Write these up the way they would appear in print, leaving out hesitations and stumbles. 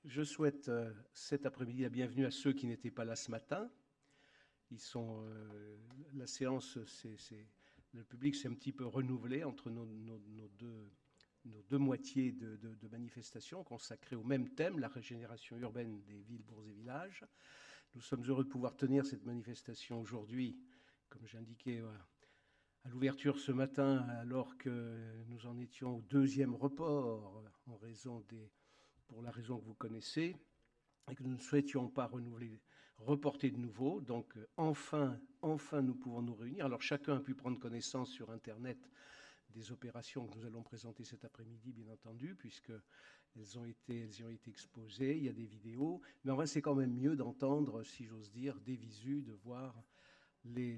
Je souhaite cet après-midi la bienvenue à ceux qui n'étaient pas là ce matin. La séance, le public s'est un petit peu renouvelé entre nos deux moitiés de manifestations consacrées au même thème, la régénération urbaine des villes, bourgs et villages. Nous sommes heureux de pouvoir tenir cette manifestation aujourd'hui, comme j'ai indiqué à l'ouverture ce matin, alors que nous en étions au deuxième report pour la raison que vous connaissez, et que nous ne souhaitions pas reporter de nouveau. Donc enfin, nous pouvons nous réunir. Alors chacun a pu prendre connaissance sur Internet des opérations que nous allons présenter cet après-midi, bien entendu, puisqu'elles y ont été exposées. Il y a des vidéos, mais en vrai, c'est quand même mieux d'entendre, si j'ose dire, des visus, de voir les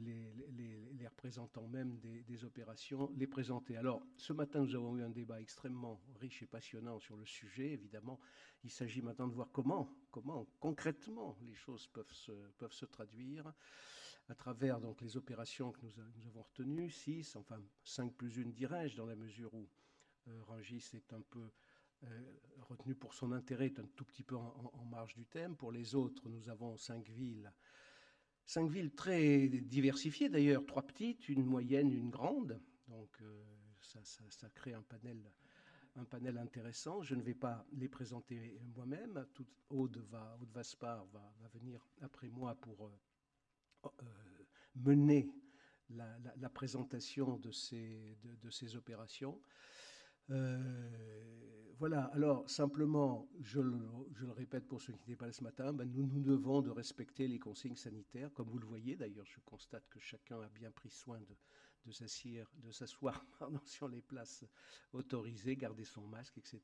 représentants même des opérations les présenter. Alors, ce matin, nous avons eu un débat extrêmement riche et passionnant sur le sujet. Évidemment, il s'agit maintenant de voir comment concrètement les choses peuvent se traduire à travers donc les opérations que nous avons retenues, 6, enfin 5 plus 1 dirais-je, dans la mesure où Rungis est un peu retenu pour son intérêt, est un tout petit peu en marge du thème. Pour les autres, nous avons 5 villes très diversifiées d'ailleurs, 3 petites, une moyenne, une grande. Donc ça crée un panel intéressant. Je ne vais pas les présenter moi-même. Aude Vaspar va venir après moi pour mener la présentation de ces opérations. Voilà, alors simplement, je le répète pour ceux qui n'étaient pas là ce matin, nous devons de respecter les consignes sanitaires. Comme vous le voyez, d'ailleurs, je constate que chacun a bien pris soin de s'asseoir sur les places autorisées, garder son masque, etc.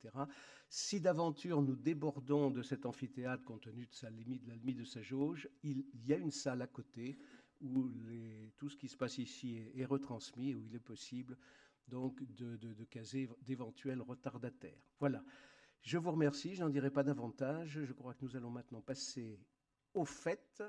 Si d'aventure nous débordons de cet amphithéâtre compte tenu de la limite de sa jauge, il y a une salle à côté où tout ce qui se passe ici est retransmis, où il est possible donc de caser d'éventuels retardataires. Voilà. Je vous remercie, je n'en dirai pas davantage. Je crois que nous allons maintenant passer au fait.